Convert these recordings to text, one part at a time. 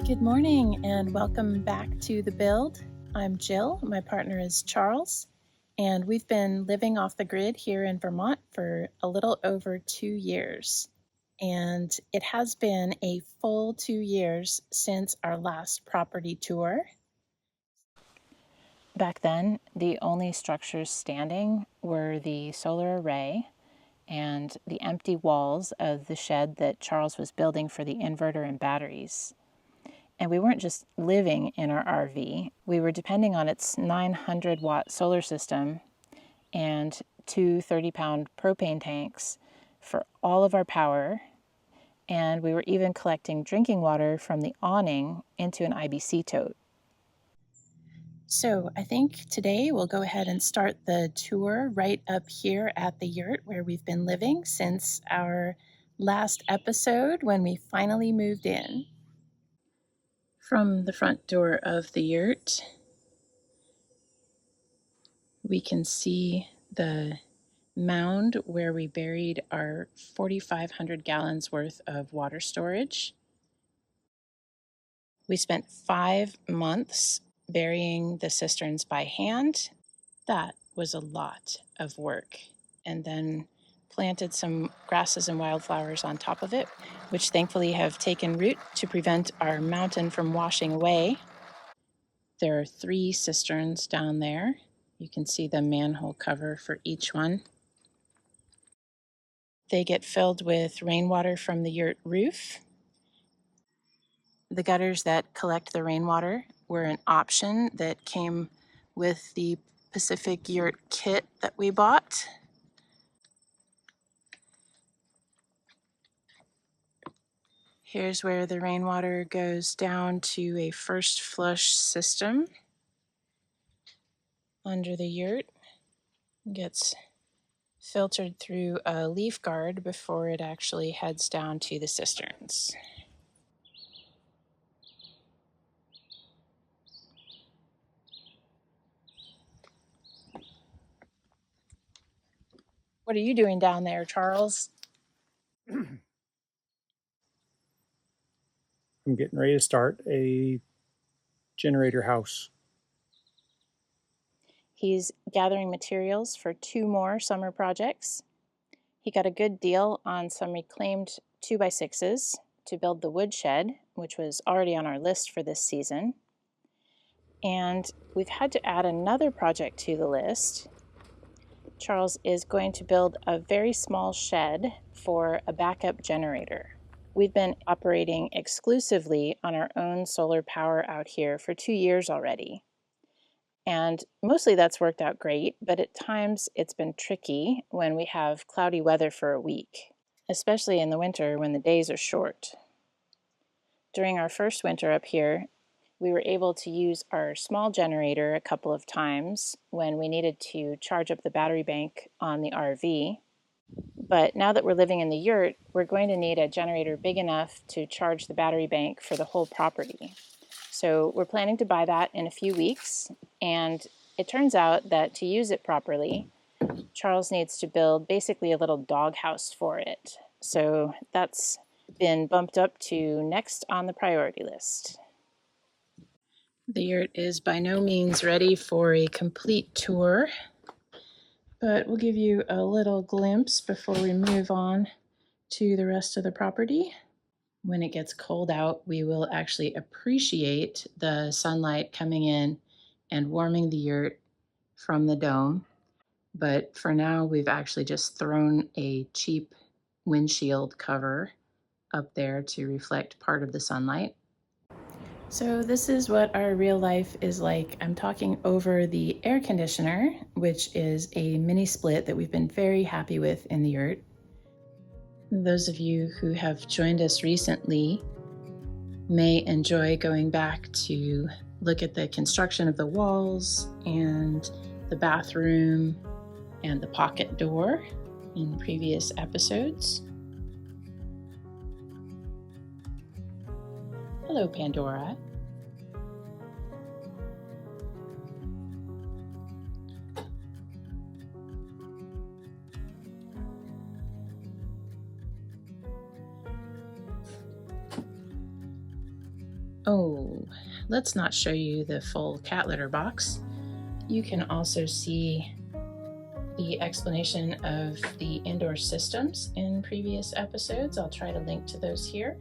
Good morning and welcome back to The Build. I'm Jill, my partner is Charles, and we've been living off the grid here in Vermont for a little over 2 years. And it has been a full 2 years since our last property tour. Back then, the only structures standing were the solar array and the empty walls of the shed that Charles was building for the inverter and batteries. And we weren't just living in our RV, we were depending on its 900-watt solar system and two 30-pound propane tanks for all of our power, and we were even collecting drinking water from the awning into an IBC tote. So I think today we'll go ahead and start the tour right up here at the yurt where we've been living since our last episode when we finally moved in. From the front door of the yurt, we can see the mound where we buried our 4,500 gallons worth of water storage. We spent 5 months burying the cisterns by hand. That was a lot of work. And then planted some grasses and wildflowers on top of it, which thankfully have taken root to prevent our mountain from washing away. There are 3 cisterns down there. You can see the manhole cover for each one. They get filled with rainwater from the yurt roof. The gutters that collect the rainwater were an option that came with the Pacific Yurt kit that we bought. Here's where the rainwater goes down to a first flush system under the yurt. Gets filtered through a leaf guard before it actually heads down to the cisterns. What are you doing down there, Charles? I'm getting ready to start a generator house. He's gathering materials for 2 more summer projects. He got a good deal on some reclaimed 2x6s to build the woodshed, which was already on our list for this season. And we've had to add another project to the list. Charles is going to build a very small shed for a backup generator. We've been operating exclusively on our own solar power out here for 2 years already. And mostly that's worked out great, but at times it's been tricky when we have cloudy weather for a week, especially in the winter when the days are short. During our first winter up here, we were able to use our small generator a couple of times when we needed to charge up the battery bank on the RV. But now that we're living in the yurt, we're going to need a generator big enough to charge the battery bank for the whole property. So we're planning to buy that in a few weeks, and it turns out that to use it properly, Charles needs to build basically a little doghouse for it. So that's been bumped up to next on the priority list. The yurt is by no means ready for a complete tour, but we'll give you a little glimpse before we move on to the rest of the property. When it gets cold out, we will actually appreciate the sunlight coming in and warming the yurt from the dome. But for now, we've actually just thrown a cheap windshield cover up there to reflect part of the sunlight. So this is what our real life is like. I'm talking over the air conditioner, which is a mini split that we've been very happy with in the yurt. Those of you who have joined us recently may enjoy going back to look at the construction of the walls and the bathroom and the pocket door in previous episodes. Hello, Pandora. Oh, let's not show you the full cat litter box. You can also see the explanation of the indoor systems in previous episodes. I'll try to link to those here.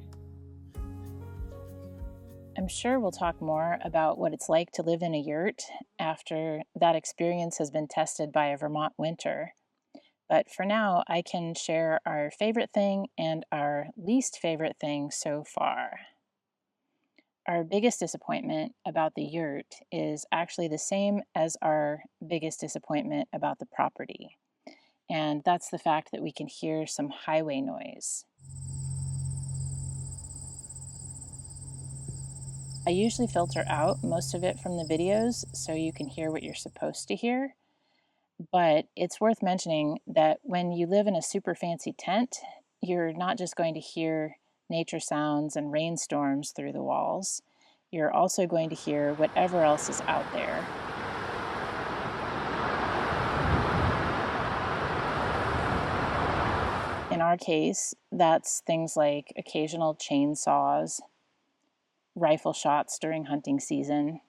I'm sure we'll talk more about what it's like to live in a yurt after that experience has been tested by a Vermont winter. But for now, I can share our favorite thing and our least favorite thing so far. Our biggest disappointment about the yurt is actually the same as our biggest disappointment about the property. And that's the fact that we can hear some highway noise. I usually filter out most of it from the videos so you can hear what you're supposed to hear. But it's worth mentioning that when you live in a super fancy tent, you're not just going to hear nature sounds and rainstorms through the walls. You're also going to hear whatever else is out there. In our case, that's things like occasional chainsaws, rifle shots during hunting season,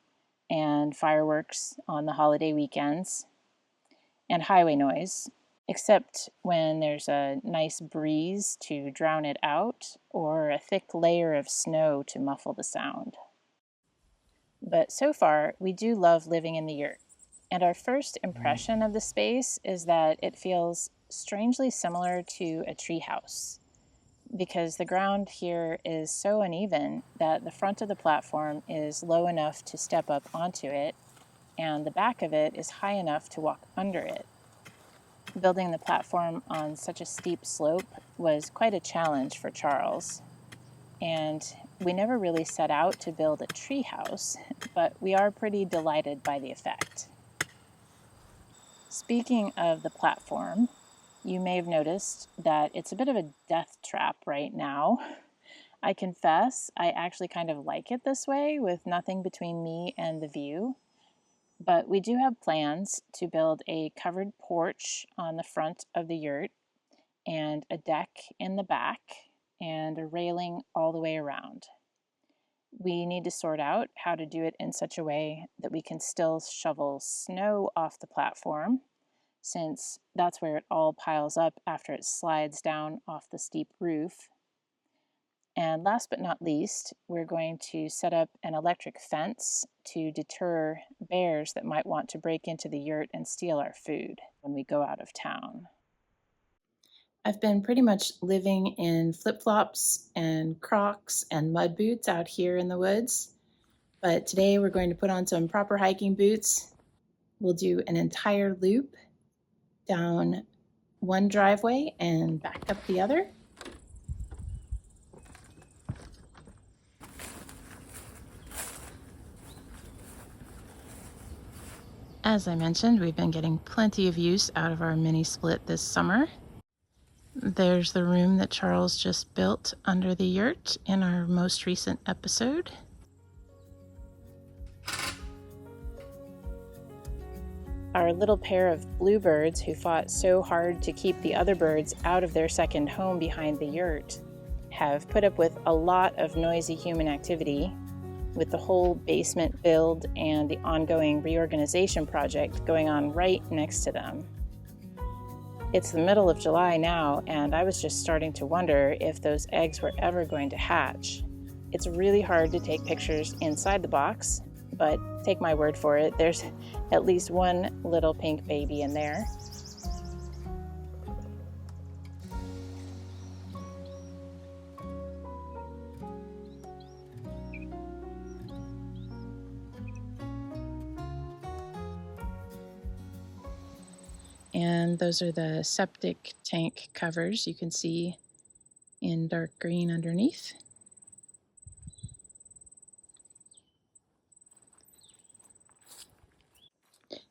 and fireworks on the holiday weekends, and highway noise, except when there's a nice breeze to drown it out or a thick layer of snow to muffle the sound. But so far, we do love living in the yurt. And our first impression of the space is that it feels strangely similar to a treehouse, because the ground here is so uneven that the front of the platform is low enough to step up onto it, and the back of it is high enough to walk under it. Building the platform on such a steep slope was quite a challenge for Charles, and we never really set out to build a tree house, but we are pretty delighted by the effect. Speaking of the platform, you may have noticed that it's a bit of a death trap right now. I confess, I actually kind of like it this way, with nothing between me and the view. But we do have plans to build a covered porch on the front of the yurt, and a deck in the back, and a railing all the way around. We need to sort out how to do it in such a way that we can still shovel snow off the platform, since that's where it all piles up after it slides down off the steep roof. And last but not least, we're going to set up an electric fence to deter bears that might want to break into the yurt and steal our food when we go out of town. I've been pretty much living in flip-flops and Crocs and mud boots out here in the woods. But today we're going to put on some proper hiking boots. We'll do an entire loop down one driveway and back up the other. As I mentioned, we've been getting plenty of use out of our mini split this summer. There's the room that Charles just built under the yurt in our most recent episode. Our little pair of bluebirds, who fought so hard to keep the other birds out of their second home behind the yurt, have put up with a lot of noisy human activity, with the whole basement build and the ongoing reorganization project going on right next to them. It's the middle of July now, and I was just starting to wonder if those eggs were ever going to hatch. It's really hard to take pictures inside the box, but take my word for it, there's at least one little pink baby in there. And those are the septic tank covers you can see in dark green underneath.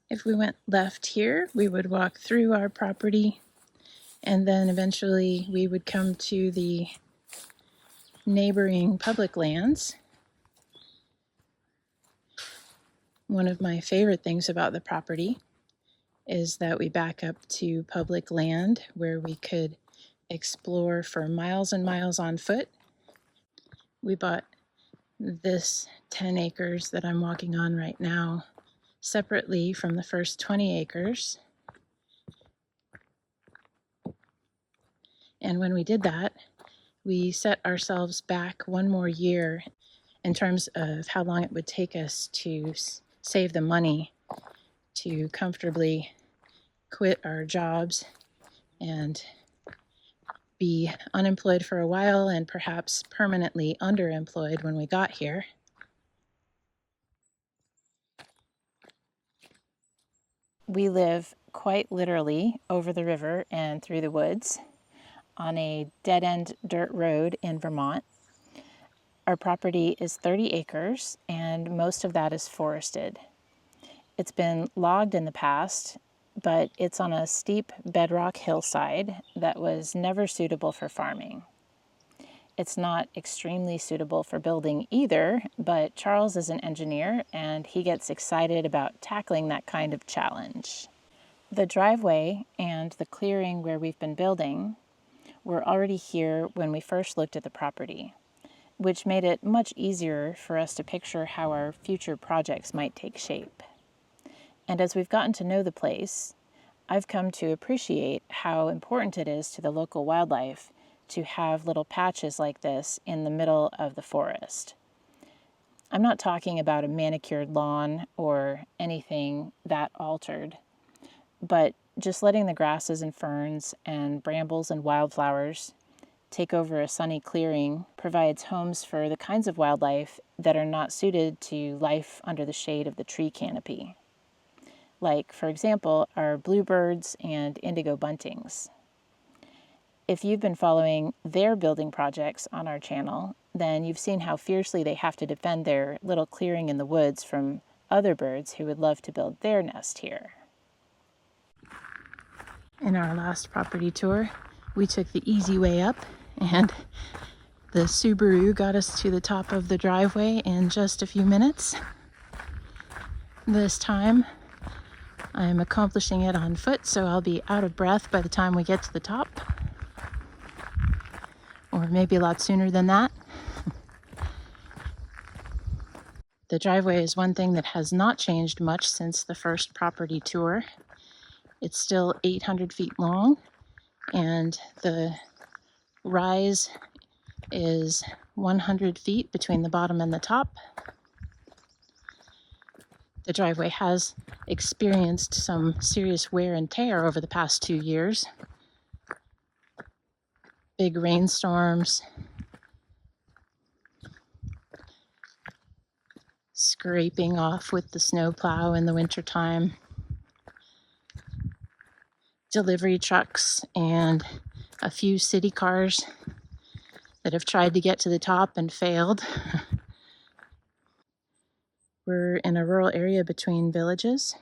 If we went left here, we would walk through our property, and then eventually we would come to the neighboring public lands. One of my favorite things about the property is that we back up to public land where we could explore for miles and miles on foot. We bought this 10 acres that I'm walking on right now separately from the first 20 acres. And when we did that, we set ourselves back one more year in terms of how long it would take us to save the money to comfortably quit our jobs and be unemployed for a while and perhaps permanently underemployed when we got here. We live quite literally over the river and through the woods on a dead-end dirt road in Vermont. Our property is 30 acres and most of that is forested. It's been logged in the past, but it's on a steep bedrock hillside that was never suitable for farming. It's not extremely suitable for building either, but Charles is an engineer and he gets excited about tackling that kind of challenge. The driveway and the clearing where we've been building were already here when we first looked at the property, which made it much easier for us to picture how our future projects might take shape. And as we've gotten to know the place, I've come to appreciate how important it is to the local wildlife to have little patches like this in the middle of the forest. I'm not talking about a manicured lawn or anything that altered, but just letting the grasses and ferns and brambles and wildflowers take over a sunny clearing provides homes for the kinds of wildlife that are not suited to life under the shade of the tree canopy. Like, for example, our bluebirds and indigo buntings. If you've been following their building projects on our channel, then you've seen how fiercely they have to defend their little clearing in the woods from other birds who would love to build their nest here. In our last property tour, we took the easy way up, and the Subaru got us to the top of the driveway in just a few minutes. This time, I'm accomplishing it on foot, so I'll be out of breath by the time we get to the top. Or maybe a lot sooner than that. The driveway is one thing that has not changed much since the first property tour. It's still 800 feet long, and the rise is 100 feet between the bottom and the top. The driveway has experienced some serious wear and tear over the past 2 years. Big rainstorms, scraping off with the snowplow in the wintertime, delivery trucks, and a few city cars that have tried to get to the top and failed. We're in a rural area between villages.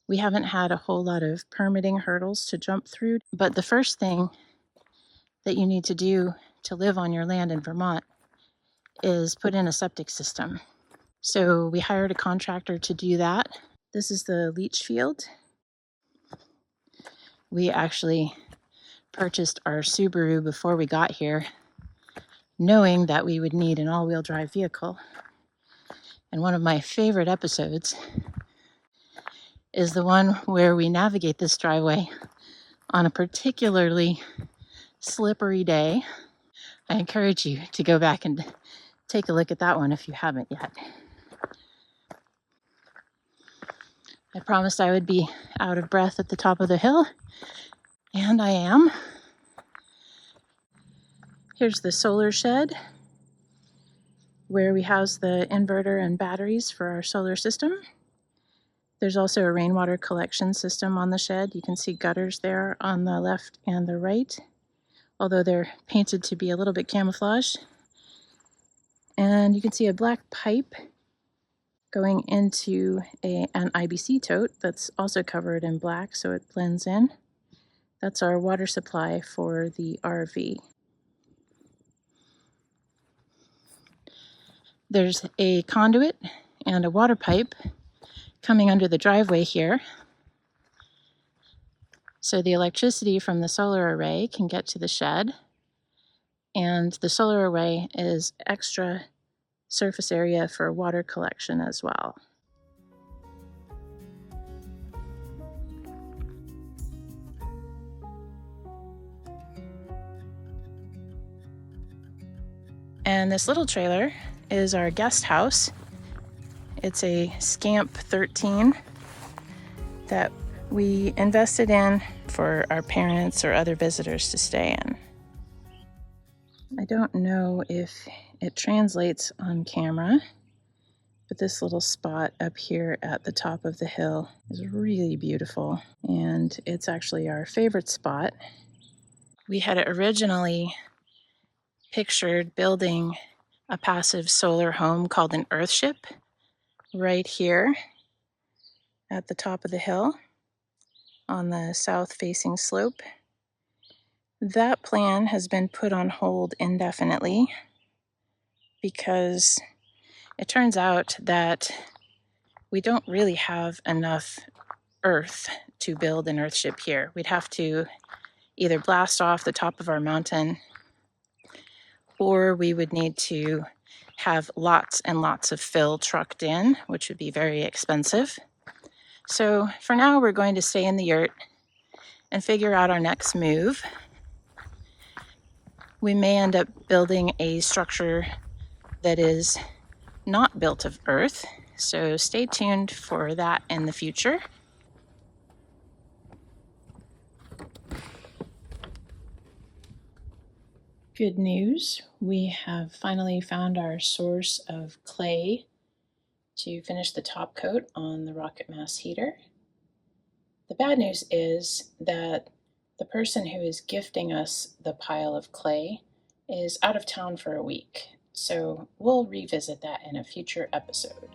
We haven't had a whole lot of permitting hurdles to jump through, but the first thing that you need to do to live on your land in Vermont is put in a septic system. So we hired a contractor to do that. This is the leach field. We actually purchased our Subaru before we got here, knowing that we would need an all-wheel drive vehicle. And one of my favorite episodes is the one where we navigate this driveway on a particularly slippery day. I encourage you to go back and take a look at that one if you haven't yet. I promised I would be out of breath at the top of the hill, and I am. Here's the solar shed where we house the inverter and batteries for our solar system. There's also a rainwater collection system on the shed. You can see gutters there on the left and the right, although they're painted to be a little bit camouflaged. And you can see a black pipe going into an IBC tote that's also covered in black, so it blends in. That's our water supply for the RV. There's a conduit and a water pipe coming under the driveway here, so the electricity from the solar array can get to the shed. And the solar array is extra surface area for water collection as well. And this little trailer is our guest house. It's a Scamp 13 that we invested in for our parents or other visitors to stay in. I don't know if it translates on camera, but this little spot up here at the top of the hill is really beautiful, and it's actually our favorite spot. We had originally pictured building a passive solar home called an earthship right here at the top of the hill on the south-facing slope. That plan has been put on hold indefinitely because it turns out that we don't really have enough earth to build an earthship here. We'd have to either blast off the top of our mountain, or we would need to have lots and lots of fill trucked in, which would be very expensive. So for now, we're going to stay in the yurt and figure out our next move. We may end up building a structure that is not built of earth, so stay tuned for that in the future. Good news, we have finally found our source of clay to finish the top coat on the rocket mass heater. The bad news is that the person who is gifting us the pile of clay is out of town for a week, so we'll revisit that in a future episode.